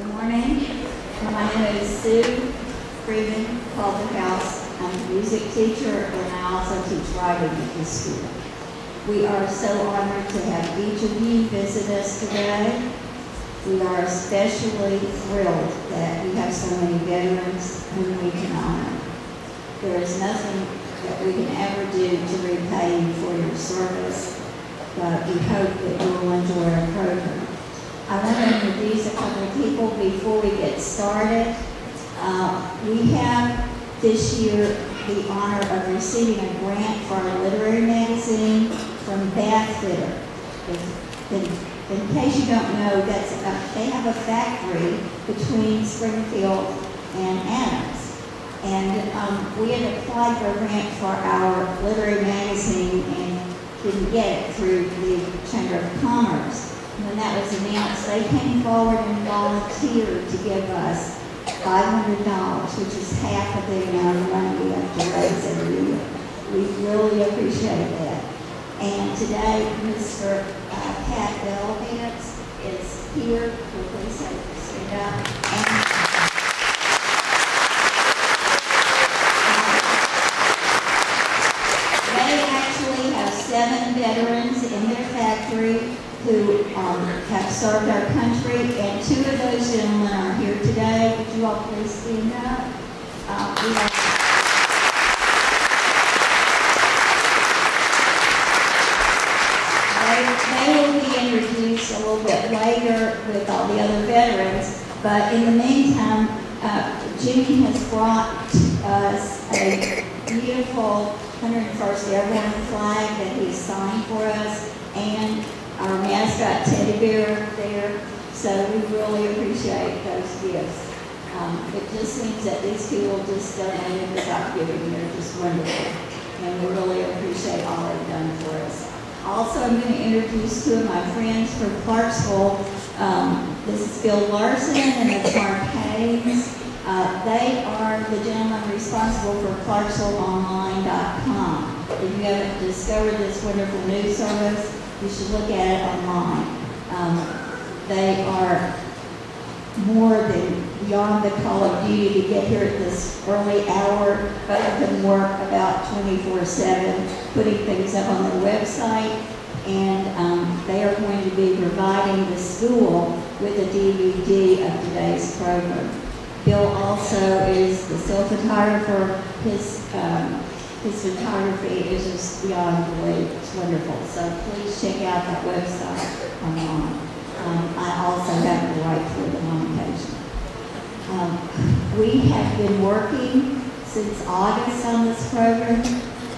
Good morning. My name is Sue Freeman, Culverhouse. I'm a music teacher and I also teach writing at this school. We are so honored to have each of you visit us today. We are especially thrilled that we have so many veterans whom we can honor. There is nothing that we can ever do to repay you for your service, but we hope that you will enjoy our program. I want to introduce a couple of people before we get started. We have this year the honor of receiving a grant for our literary magazine from Bathfitter. In case you don't know, they have a factory between Springfield and Adams. And we had applied for a grant for our literary magazine and didn't get it through the Chamber of Commerce. When that was announced, they came forward and volunteered to give us $500, which is half of the amount of money we have to raise every year. We really appreciate that. And today, Mr. Pat Bellvance is here. Please stand up. They actually have 7 veterans in their factory who have served our country, and 2 of those gentlemen are here today. Would you all please stand up? They will be introduced a little bit later with all the other veterans, but in the meantime, Jimmy has brought us a beautiful 101st Airborne flag that he signed for us, and our mascot teddy bear there, so we really appreciate those gifts. It just means that these people just donated without giving. They're just wonderful, and we really appreciate all they've done for us. Also, I'm going to introduce 2 of my friends from Clarksville. This is Bill Larson and that's Mark Haynes. They are the gentlemen responsible for ClarksvilleOnline.com. If you haven't discovered this wonderful news service, you should look at it online. They are more than beyond the call of duty to get here at this early hour. Both of them work about 24/7, putting things up on their website, and they are going to be providing the school with a DVD of today's program. Bill also is the still photographer. His photography is just beyond belief. It's wonderful. So please check out that website online. I also have to write for them on occasion. We have been working since August on this program.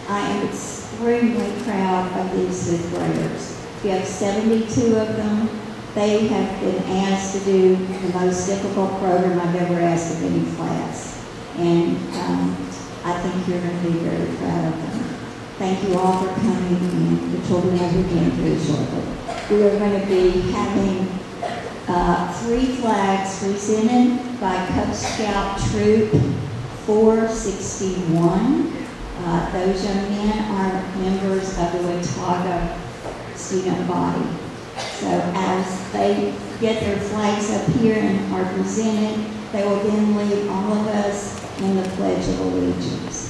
I am extremely proud of these 5th graders. We have 72 of them. They have been asked to do the most difficult program I've ever asked of any class. And I think you're going to be very proud of them. Thank you all for coming, and the children will begin very shortly. We are going to be having 3 flags presented by Cub Scout Troop 461. Those young men are members of the Watauga student body. So as they get their flags up here and are presented, they will then lead all of us in the Pledge of Allegiance.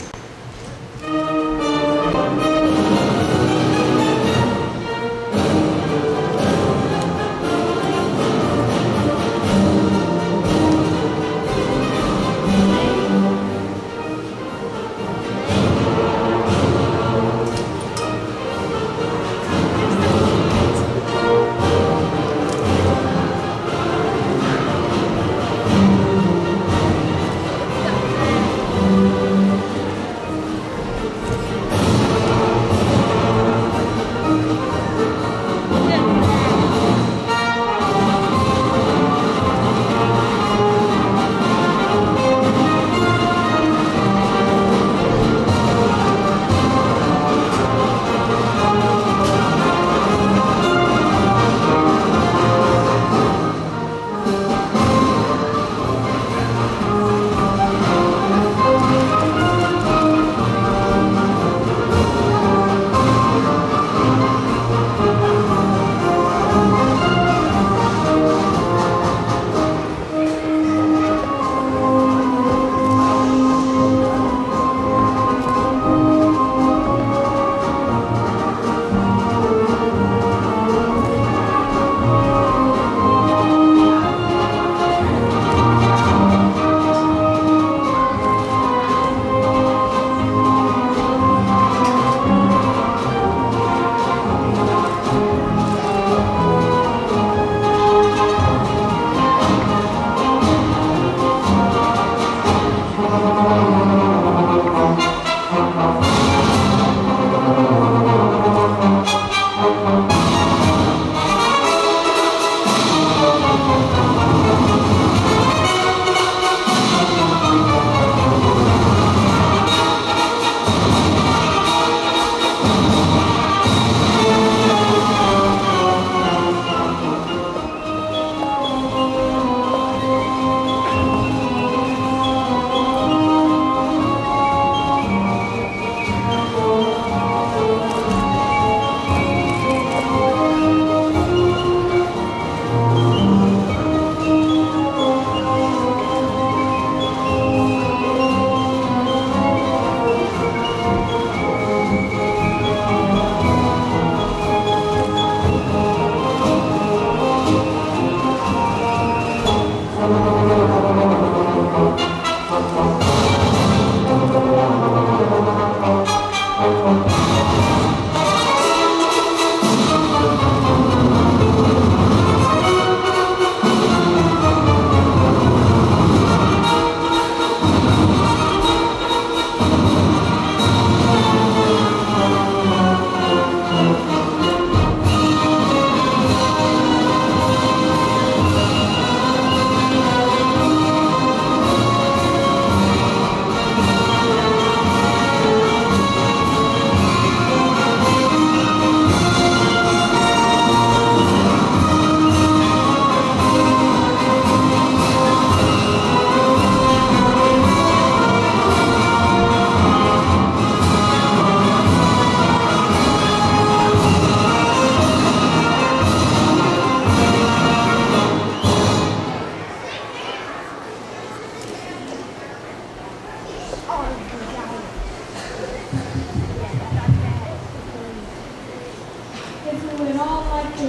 if we would all like to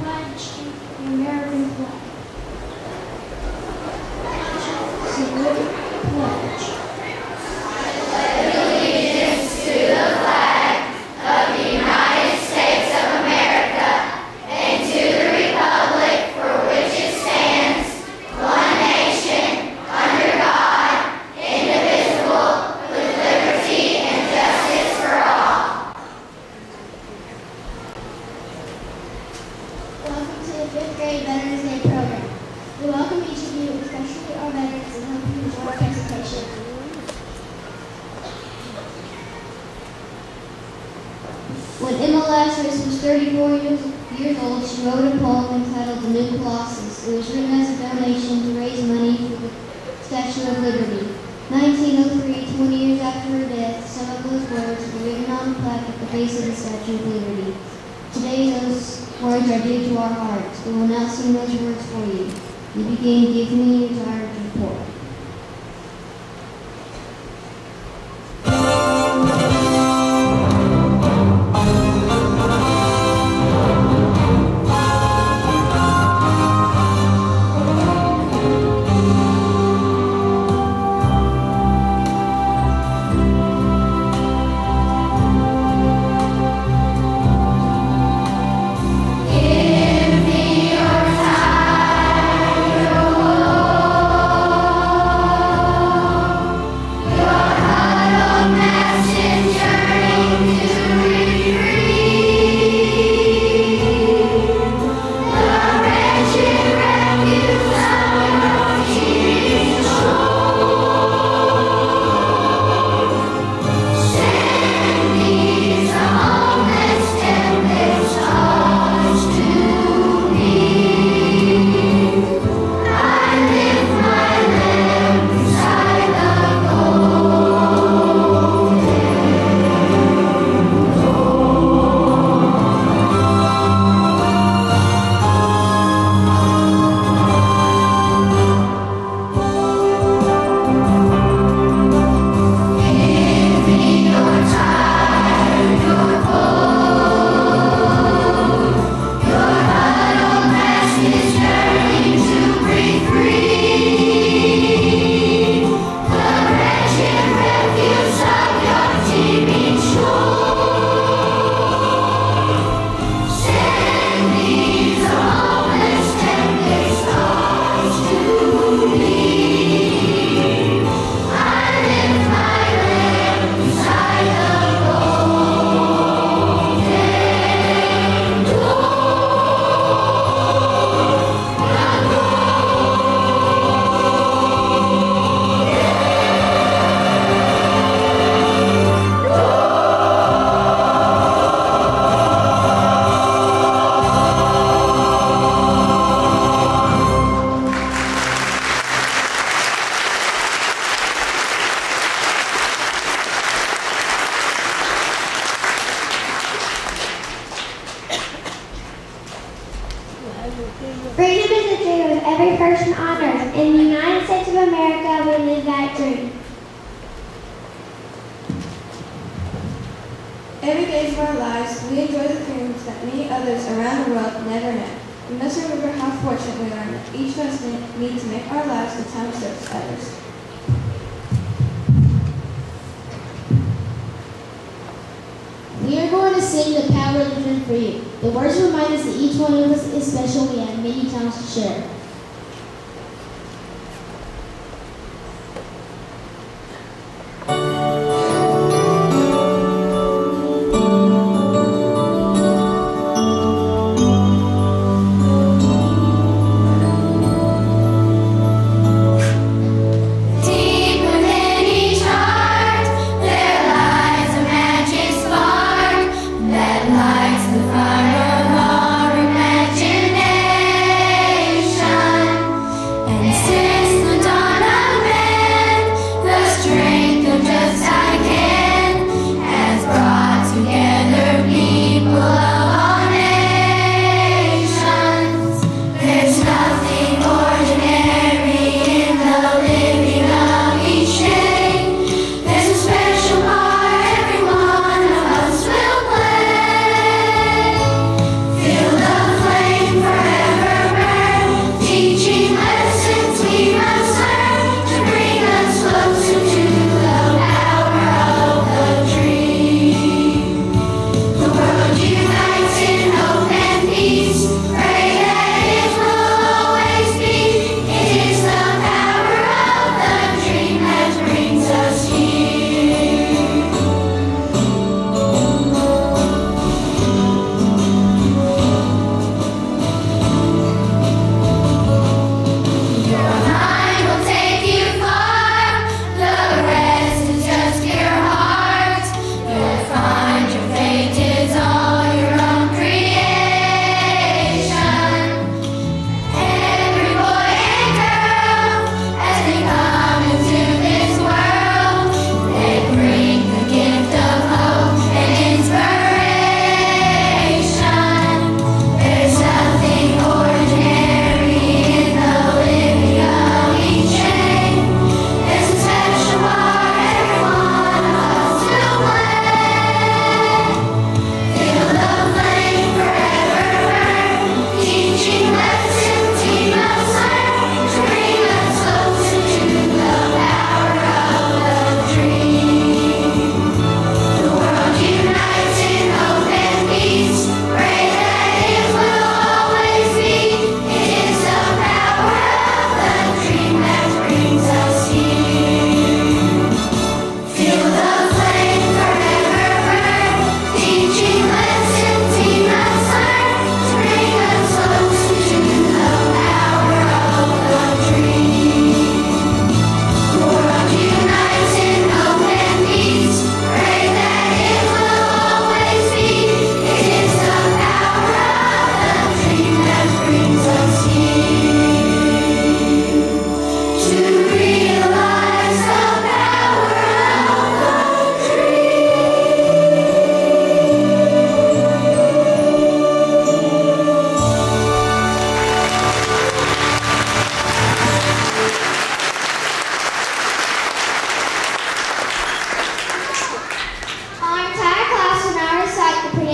pledge the American flag. Salute, pledge. When Emma Lazarus was 34 years old, she wrote a poem entitled The New Colossus. It was written as a donation to raise money for the Statue of Liberty. 1903, 20 years after her death, some of those words were written on a plaque at the base of the Statue of Liberty. Today those words are dear to our hearts. We will now sing those words for you. You begin, give me your desired report. Freedom is a dream of every person on earth. In the United States of America, we live that dream. Every day of our lives, we enjoy the freedoms that many others around the world never know. We must remember how fortunate we are that each of us need to make our lives a time of service to others. We are going to sing The Power of Living for You. The words remind us that each one of us is special. We have many times to share. Lights the fire of our imagination.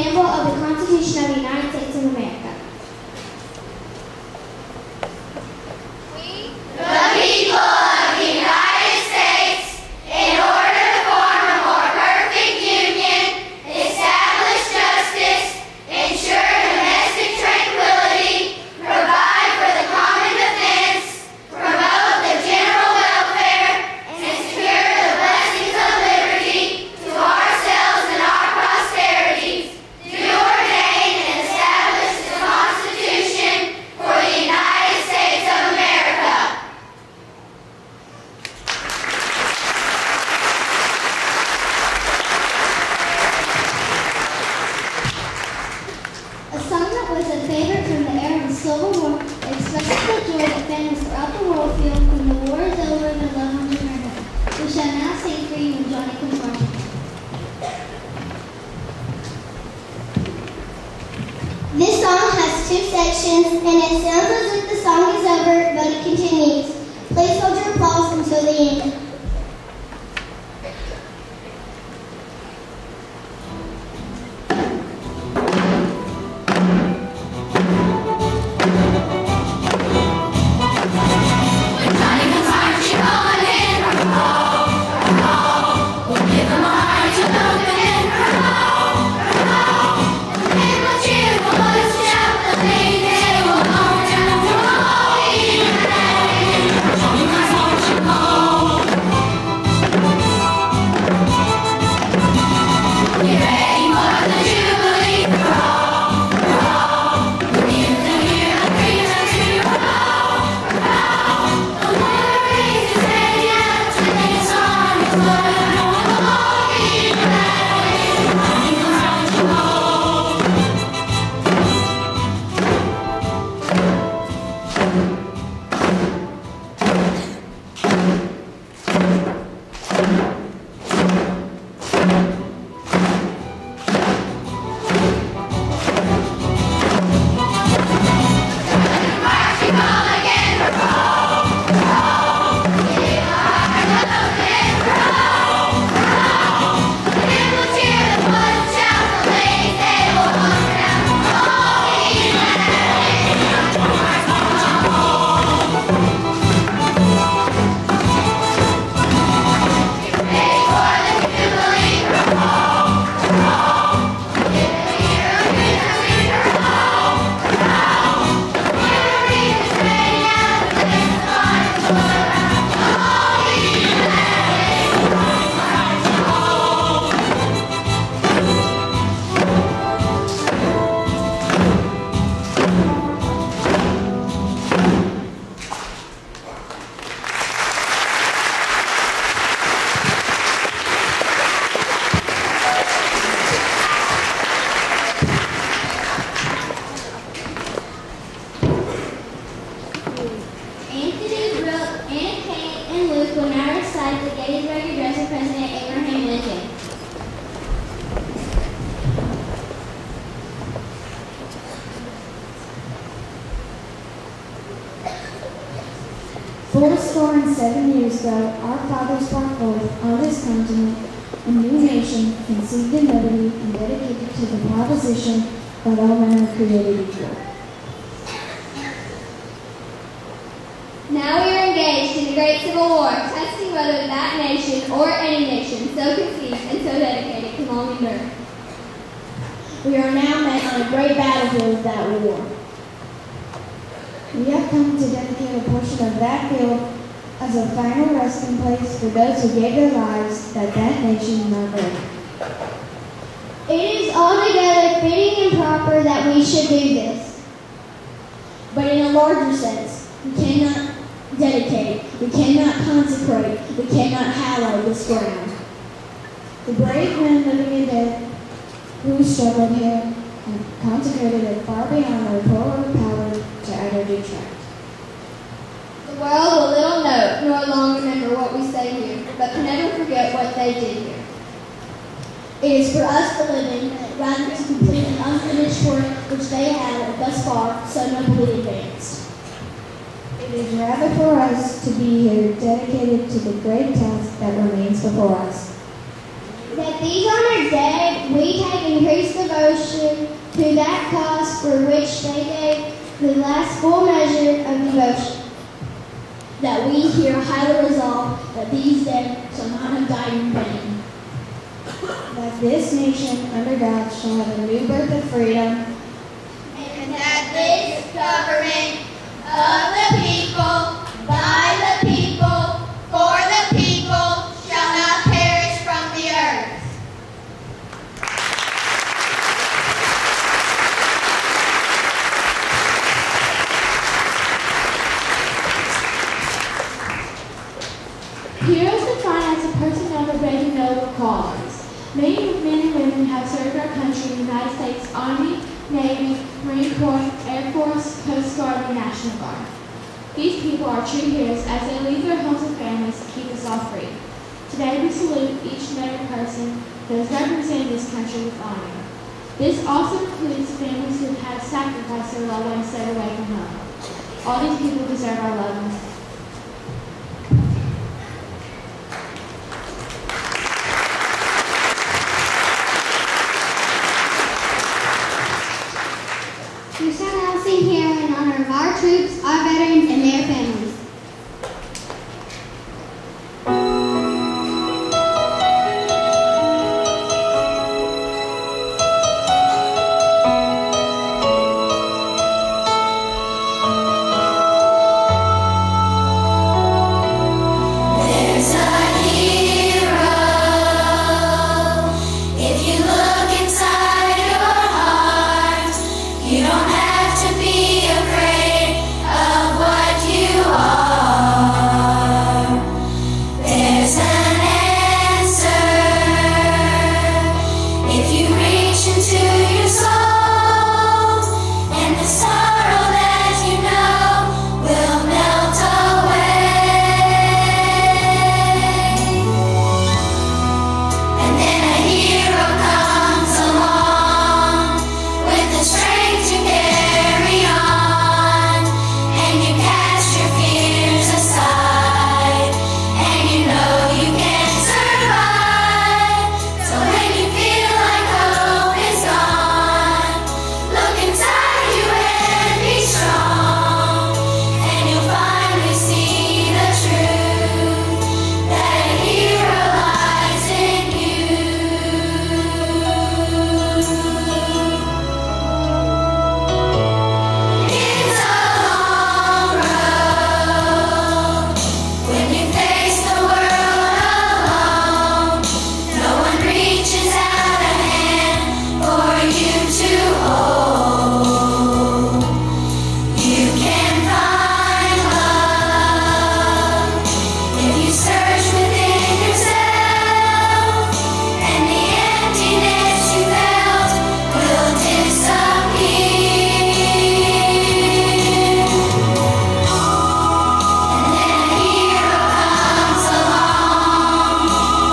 preamble of the Constitution of the United States of America. This song has two sections, and it sounds as if the song is over, but it continues. Please hold your applause until the end. Fourscore and 7 years ago, our fathers brought forth on this continent a new nation conceived in liberty and dedicated to the proposition that all men are created equal. Now we are engaged in the great Civil War, testing whether that nation or any nation so conceived and so dedicated can long endure. We are now met on a great battlefield of that war. We have come to dedicate a portion of that field as a final resting place for those who gave their lives that that nation might live. It is altogether fitting and proper that we should do this. But in a larger sense, we cannot dedicate, we cannot consecrate, we cannot hallow this ground. The brave men living and dead who struggled here and consecrated it far beyond their poor power to utter detract. The world will little know nor long remember what we say here, but can never forget what they did here. It is for us the living, rather to complete the unfinished work which they have thus far so nobly advanced. It is rather for us to be here dedicated to the great task that remains before us. That these honored dead, we take increased devotion devotion to that cause for which they gave the last full measure of devotion. That we here highly resolve that these dead shall not have died in vain. That this nation under God shall have a new birth of freedom. And that this government of the people, by the people, for the people, shall not perish from the earth. Hero is defined as a person of a brave noble qualities. Many men and women have served our country in the United States Army, Navy, Marine Corps, Air Force, Coast Guard, and National Guard. These people are true heroes as they leave their homes and families to keep us all free. Today we salute each and every person that has represented this country with honor. This also includes families who have had to sacrifice their loved ones set away from home. All these people deserve our love and respect. We shall now sing here in honor of our troops, our veterans, and their families. There's a hero. If you look inside your heart, you don't have to be afraid of what you are. There's an answer. If you reach into your soul, and the sorrow that you know will melt away. And then a hero comes along with the strength to carry on, and you cast your fears aside, and you know you can survive. So when you feel like hope is gone, look inside you and be strong, and you'll finally see the truth that a hero lies in you. It's a long road when you face the world alone. No one reaches out a hand for you to hold. You can find love if you search within yourself, and the emptiness you felt will disappear. And then a hero comes along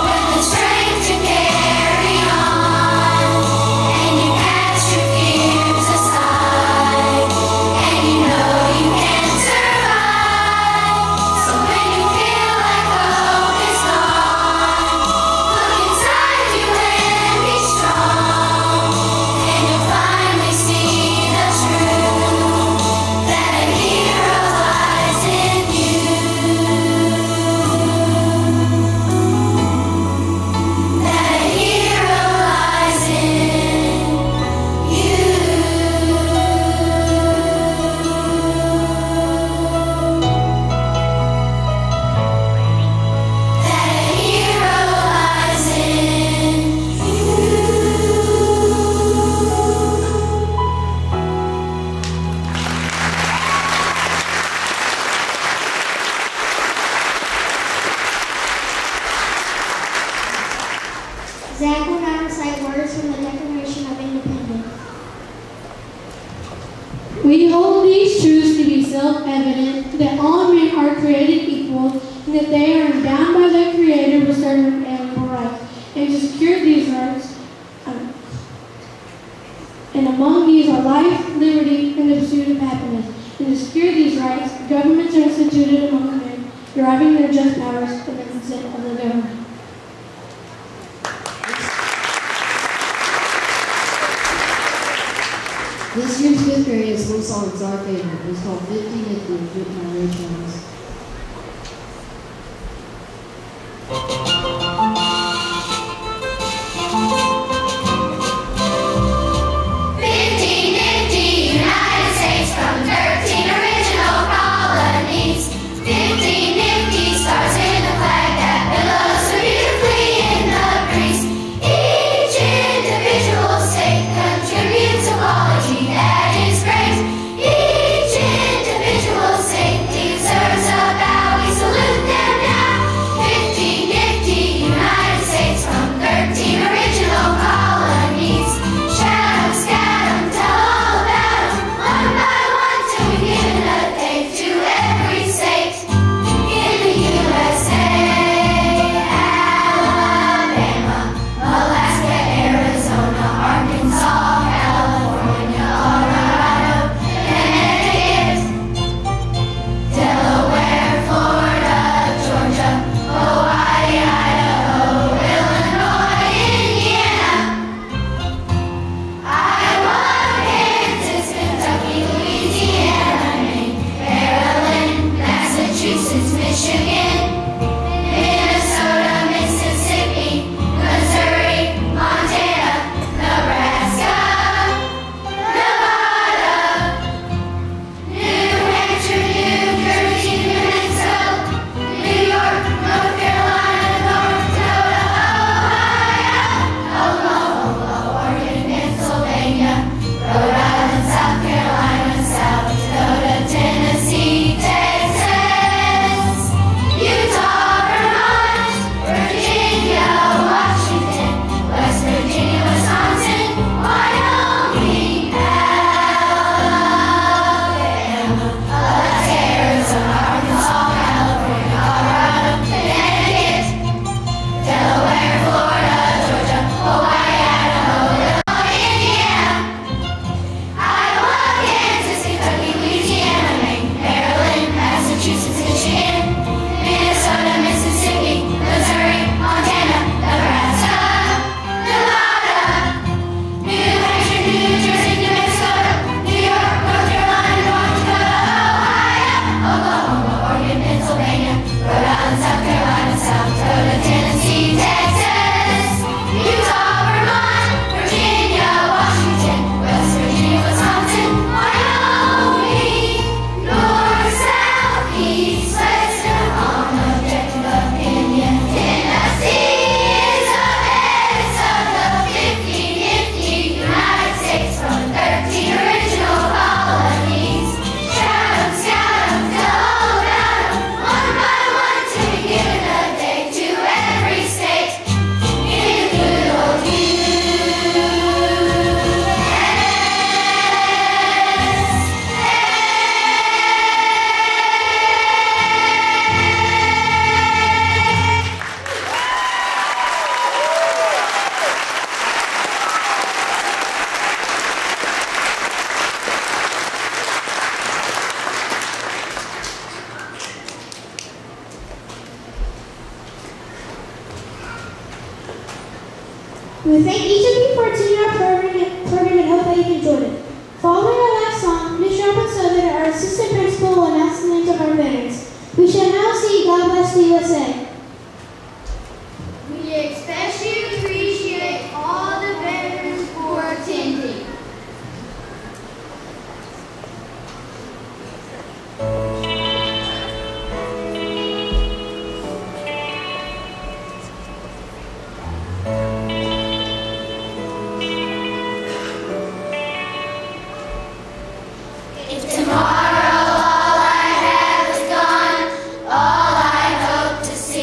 with the strength to carry on, and you cast your fears aside, and you know you can survive. So when you feel like hope is gone, look inside you and be strong, and you'll finally see the truth that a hero lies in you. That a hero lies in you. That a hero lies in you. Zach will now recite words from the Declaration of Independence. We hold these truths to be self-evident, that all men are created equal, and that they are endowed by their Creator with certain inalienable rights, and to secure these rights, and among these are life, liberty, and the pursuit of happiness. And to secure these rights, governments are instituted among men, deriving their just powers from the consent of the government. This year's fifth grade has one song that's our favorite. It's called 50-50, written by Ray Jones. We thank each of you for attending our program and hope that you enjoyed it. Following our last song, Ms. Robin Southern, our assistant principal, will announce the names of our veterans. We shall now see God Bless the USA. We especially appreciate all the veterans for attending. If tomorrow all I have is gone, all I hope to see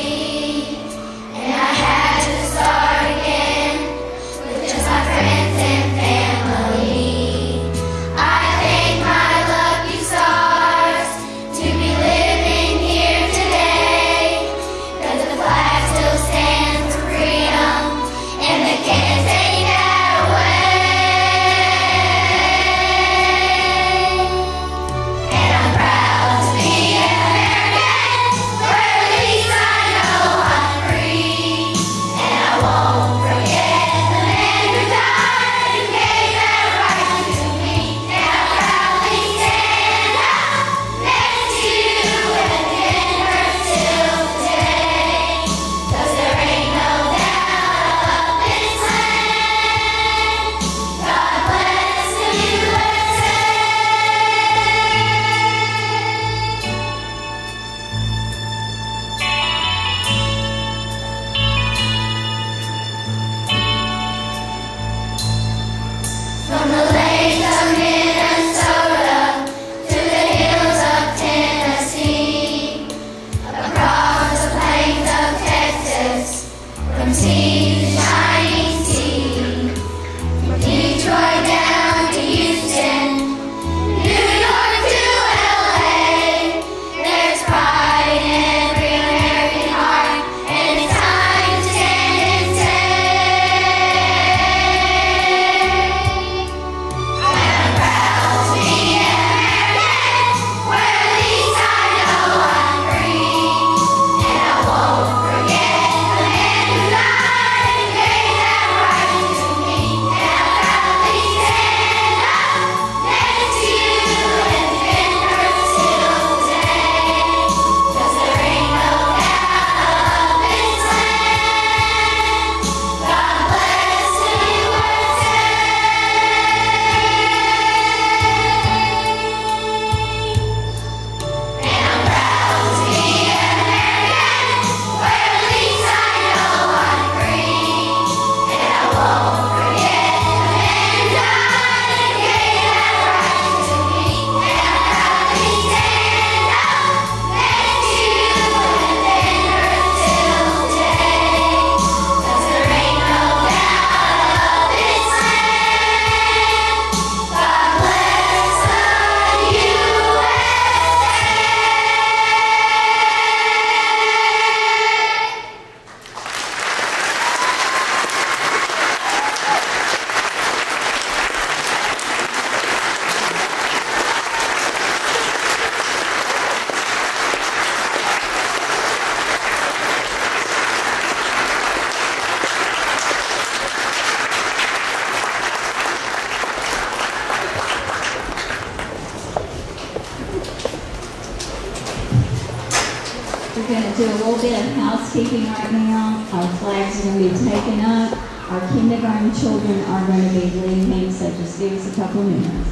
we're going to do a little bit of housekeeping right now. Our flags are going to be taken up. Our kindergarten children are going to be leaving, so just give us a couple of minutes.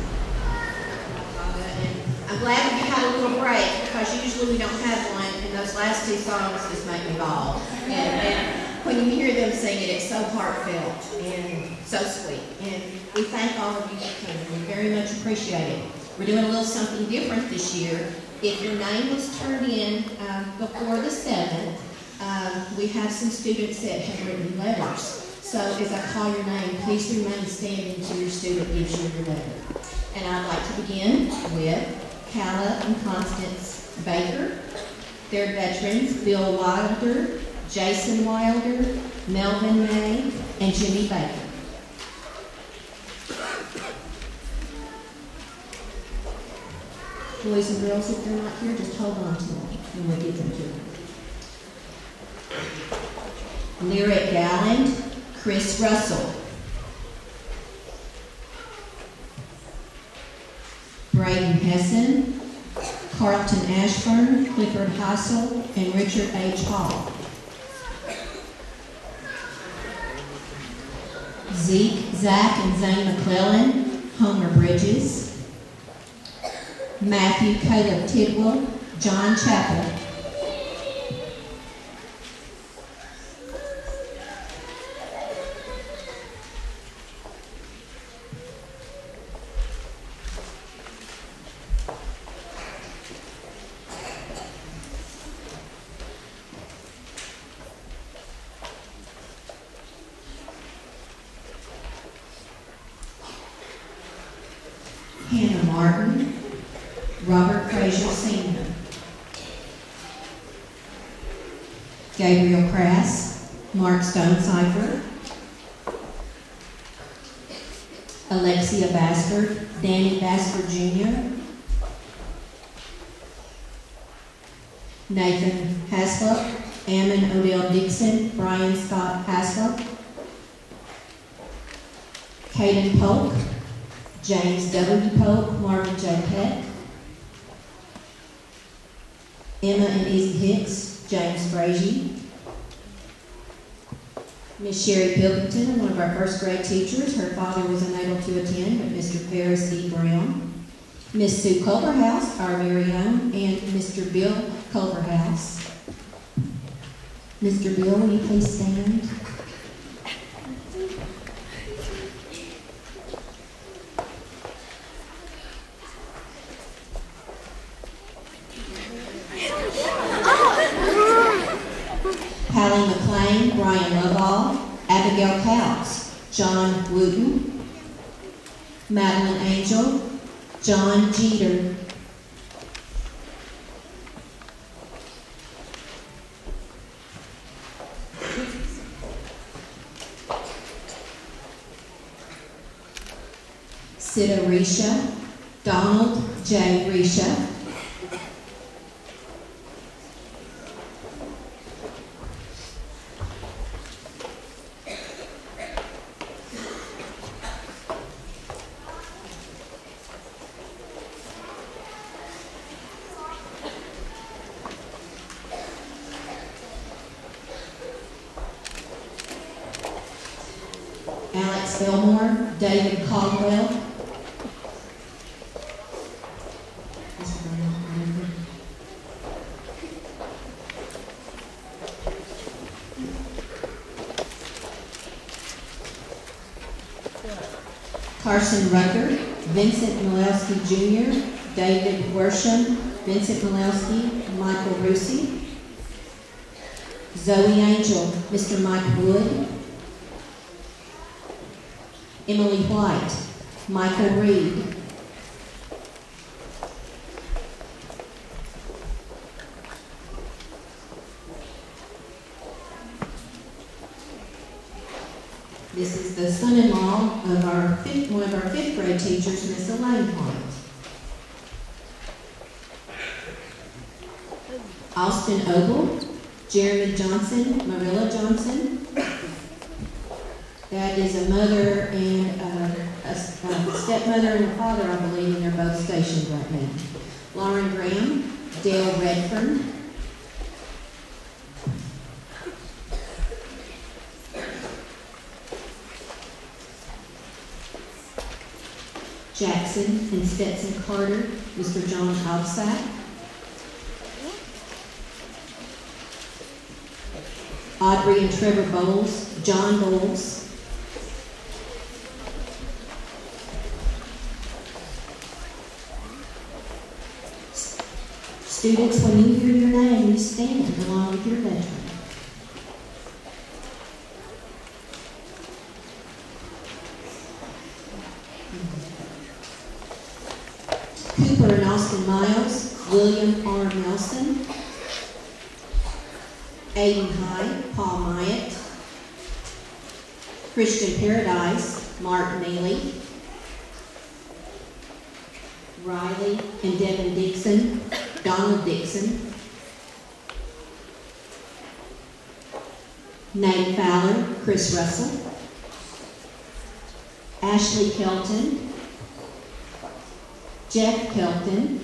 I'm glad we had a little break because usually we don't have one, and those last two songs just make me bawl. And when you hear them sing it, it's so heartfelt and so sweet. And we thank all of you for coming. We very much appreciate it. We're doing a little something different this year. If your name was turned in before the 7th, we have some students that have written letters. So as I call your name, please remain standing until your student gives you your letter. And I'd like to begin with Calla and Constance Baker. They're veterans: Bill Wilder, Jason Wilder, Melvin May, and Jimmy Baker. Boys and girls, if they're not here, just hold on to them and we'll get them to them. Lyric Galland, Chris Russell. Braden Hessen, Carlton Ashburn, Clifford Heisel, and Richard H. Hall. Zeke, Zach, and Zane McClellan, Homer Bridges. Matthew Caleb Tidwell, John Chappell. Hannah Martin, Robert Frazier Sr. Gabriel Crass, Mark Stonecipher. Alexia Bastard, Danny Bastard Jr. Nathan Haslop, Ammon Odell Dixon, Brian Scott Haslop. Caden Polk, James W. Polk, Marvin J. Peck. Emma and Izzy Hicks, James Frazier. Miss Sherry Pilkington, one of our first grade teachers. Her father was unable to attend, but Mr. Ferris E. Brown. Miss Sue Culverhouse, our very own, and Mr. Bill Culverhouse. Mr. Bill, will you please stand? Hallie McLean, Brian Lovall, Abigail Couts, John Wooten, Madeline Angel, John Jeter. Sita Risha, Donald J. Risha. Alex Belmore, David Caldwell. Carson Rucker, Vincent Milewski Jr., David Worsham, Vincent Milewski, Michael Rusi. Zoe Angel, Mr. Mike Wood. Emily White, Michael Reed. This is the son-in-law of one of our fifth grade teachers, Miss Elaine White. Austin Ogle, Jeremy Johnson, Marilla Johnson. That is a mother and a stepmother and a father, I believe, and they're both stationed right now. Lauren Graham, Dale Redfern. Jackson and Stetson Carter, Mr. John Alsack. Audrey and Trevor Bowles, John Bowles. Students, when you hear your name, you stand along with your veteran. Cooper and Austin Miles, William R. Nelson. Aiden High, Paul Myatt. Christian Paradise, Mark Neely. Riley and Devin Dixon, Donald Dixon. Nate Fowler, Chris Russell. Ashley Kelton. Jeff Kelton.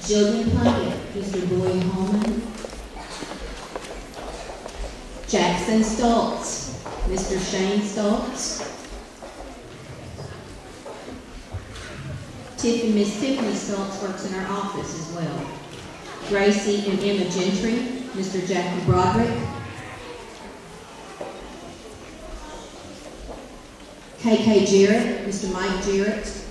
Jillian Plunkett, Mr. Boyd Holman. Jackson Stoltz, Mr. Shane Stoltz. Miss Tiffany Stoltz works in our office as well. Gracie and Emma Gentry, Mr. Jackie Broderick. KK Jarrett, Mr. Mike Jarrett.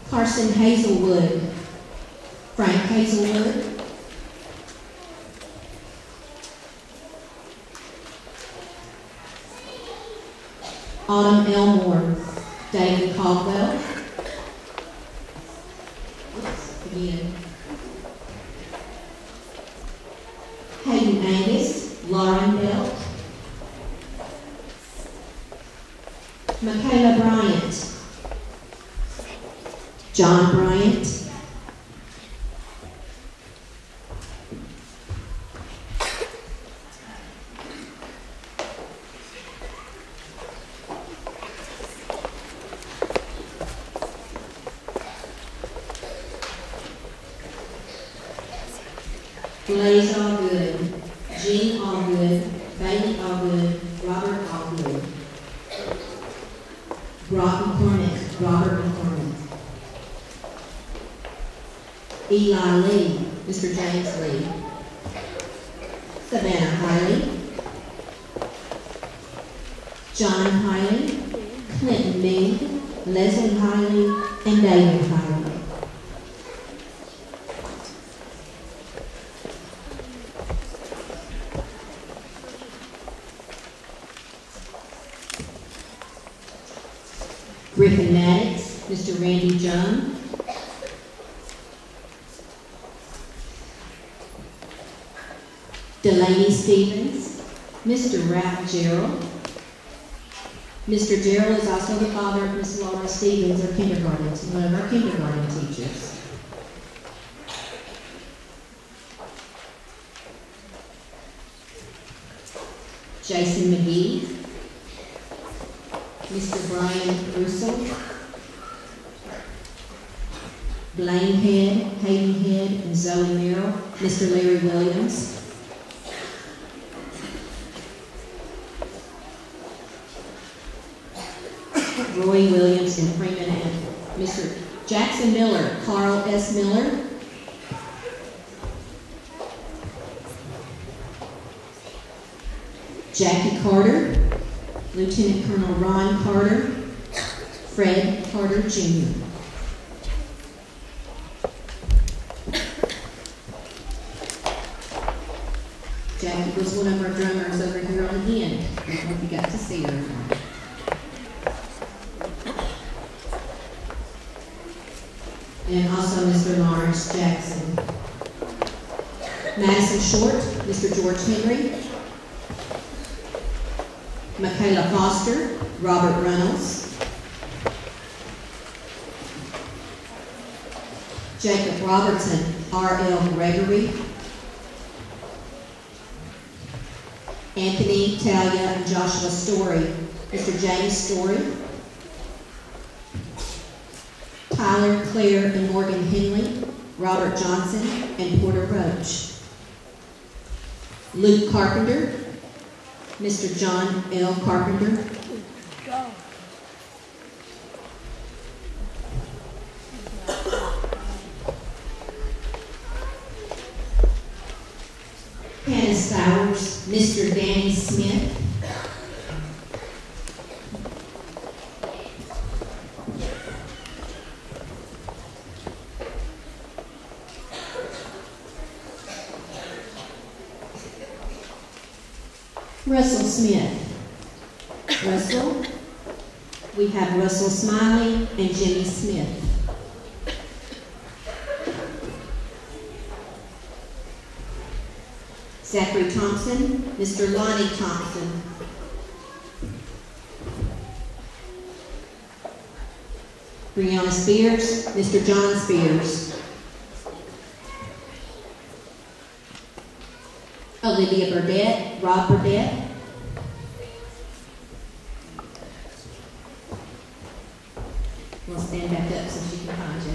Carson Hazelwood, Frank Hazelwood. Autumn Elmore, David Caldwell. Again. Hayden Angus, Lauren Belt. Michaela Bryant, John Bryant. Blaze Allgood, Jean Allgood, Bailey Allgood, Robert Allgood. Brock McCormick, Robert McCormick. Eli Lee, Mr. James Lee. Savannah Hiley. John Hiley, Clinton Mead, Leslie Hiley, and David Hiley. Griffin Maddox, Mr. Randy John. Delaney Stevens, Mr. Ralph Gerald. Mr. Gerald is also the father of Miss Laura Stevens, our kindergarten, one of our kindergarten teachers. Jason McGee, Mr. Brian Russell, Blaine Head, Hayden Head, and Zoe Merrill, Mr. Larry Williams. Roy Williams and Freeman and Mr. Jackson Miller, Carl S. Miller. Jackie Carter, Lieutenant Colonel Ron Carter, Fred Carter Jr. Jackie was one of our drummers over here on the end. I hope you got to see her. And also Mr. Lawrence Jackson. Madison Short, Mr. George Henry. Michaela Foster, Robert Reynolds. Jacob Robertson, R.L. Gregory. Anthony, Talia, and Joshua Story. Mr. James Story. Tyler, Claire, and Morgan Henley. Robert Johnson, and Porter Roach. Luke Carpenter. Mr. John L. Carpenter. Hannah Stowers, Mr. Danny Smith. Russell Smith. Russell. We have Russell Smiley and Jimmy Smith. Zachary Thompson, Mr. Lonnie Thompson. Brianna Spears, Mr. John Spears. Olivia Burdett, Rob Burdett. We'll stand back up so she can find you.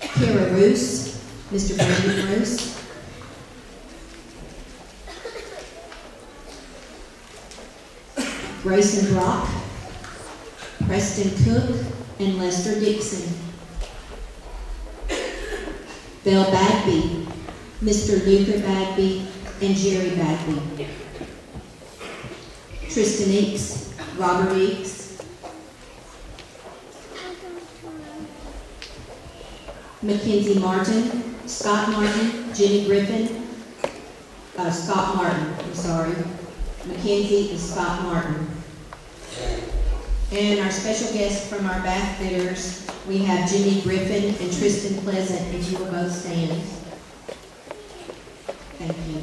Kara Roos, Mr. Brandon Roos. Grayson Brock, Preston Cook, and Lester Dixon. Belle Bagby, Mr. Luca Bagby, and Jerry Bagby. Tristan Eakes, Robert Eakes. Mackenzie Martin, Scott Martin, Jenny Griffin, Scott Martin, I'm sorry. Mackenzie and Scott Martin. And our special guests from our bath fitters, we have Jenny Griffin and Tristan Pleasant, if you will both stand. Thank you.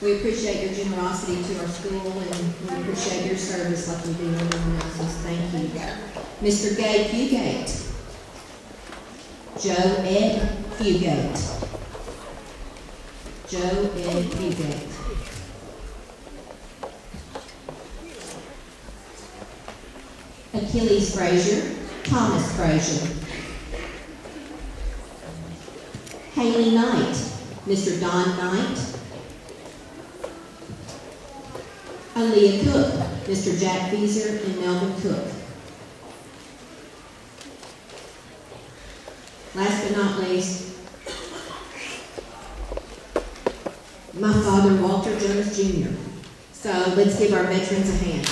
We appreciate your generosity to our school, and we appreciate your service like we do everyone else's. Thank you. Mr. Gabe Fugate. Joe Ed Fugate. Joe Ed Fugate. Achilles Frazier, Thomas Frazier. Haley Knight, Mr. Don Knight. Aaliyah Cook, Mr. Jack Beezer and Melvin Cook. Last but not least, my father, Walter Jones Jr. So let's give our veterans a hand.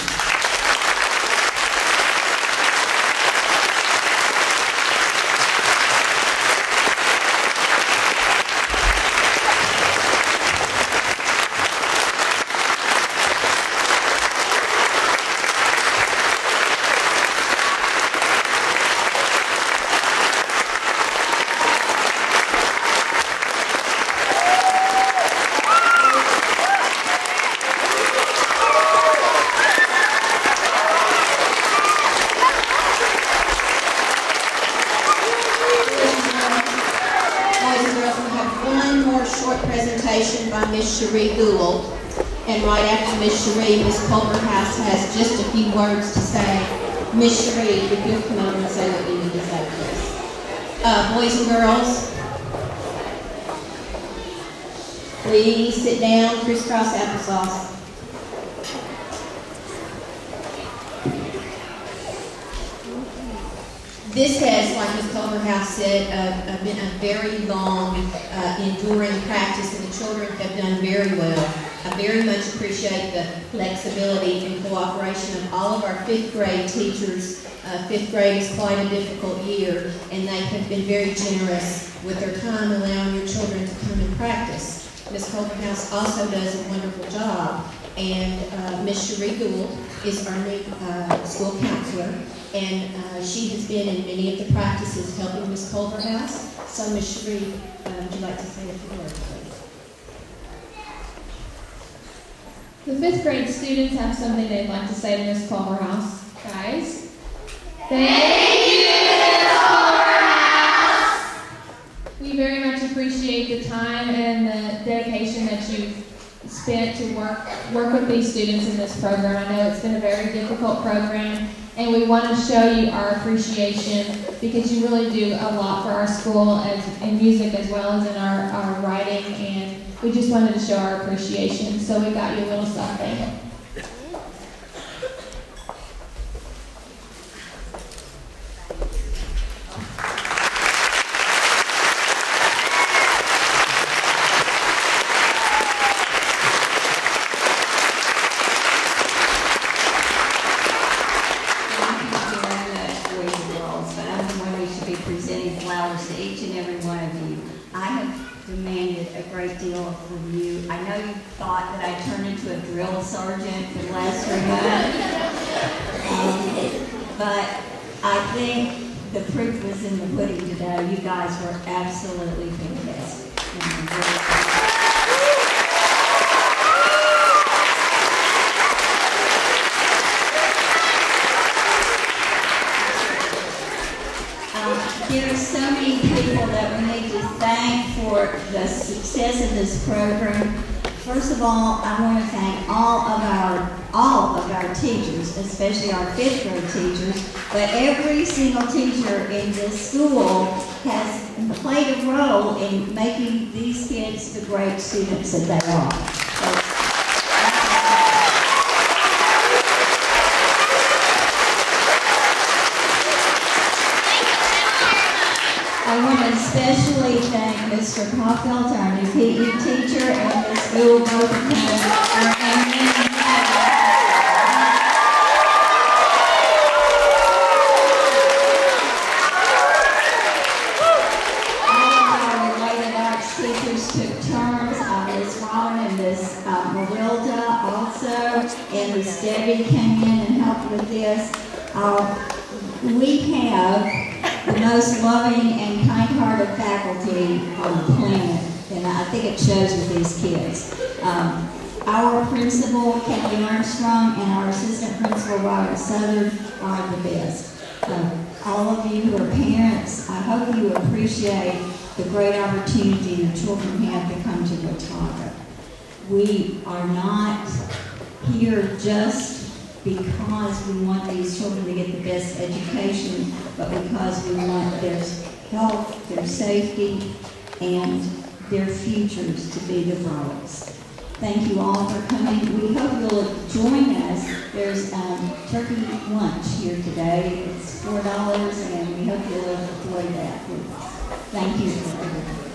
Cherie Gould, and right after Miss Cherie, Miss Culverhouse has just a few words to say. Miss Cherie, if you'll come over and say what you need to say, please. Boys and girls, please sit down, crisscross applesauce. This has, like Ms. Culverhouse said, been a very long, enduring practice, and the children have done very well. I very much appreciate the flexibility and cooperation of all of our fifth grade teachers. Fifth grade is quite a difficult year, and they have been very generous with their time, allowing your children to come and practice. Ms. Culverhouse also does a wonderful job, and Ms. Cherie Gould is our new school counselor. And she has been in many of the practices helping Ms. Culverhouse. So, Ms. Cherie, would you like to say a few words, please? The fifth grade students have something they'd like to say to Ms. Culverhouse. Guys, thank you! work with these students in this program. I know it's been a very difficult program, and we want to show you our appreciation because you really do a lot for our school in music as well as in our writing, and we just wanted to show our appreciation. So we got you a little something. Presenting flowers to each and every one of you. I have demanded a great deal from you. I know you thought that I turned into a drill sergeant for the last 3 months, but I think the proof was in the pudding today. You guys were absolutely fantastic. There are so many people that we need to thank for the success of this program. First of all, I want to thank all of our teachers, especially our 5th grade teachers, but every single teacher in this school has played a role in making these kids the great students that they are. I want to especially thank Mr. Caulfield, our new PE teacher, and Ms. Bill both of them for hanging all of our related arts teachers took turns. Ms. Ron and Ms. Marilda also, and Ms. Debbie came in and helped with this. We have the most loving and kind-hearted faculty on the planet, and I think it shows with these kids. Our principal, Kelly Armstrong, and our assistant principal, Robert Southern, are the best. All of you who are parents, I hope you appreciate the great opportunity your children have to come to Watauga. We are not here just because we want these children to get the best education, but because we want their health, their safety, and their futures to be the brightest. Thank you all for coming. We hope you'll join us. There's turkey lunch here today. It's $4, and we hope you'll enjoy that with us. Thank you for everything.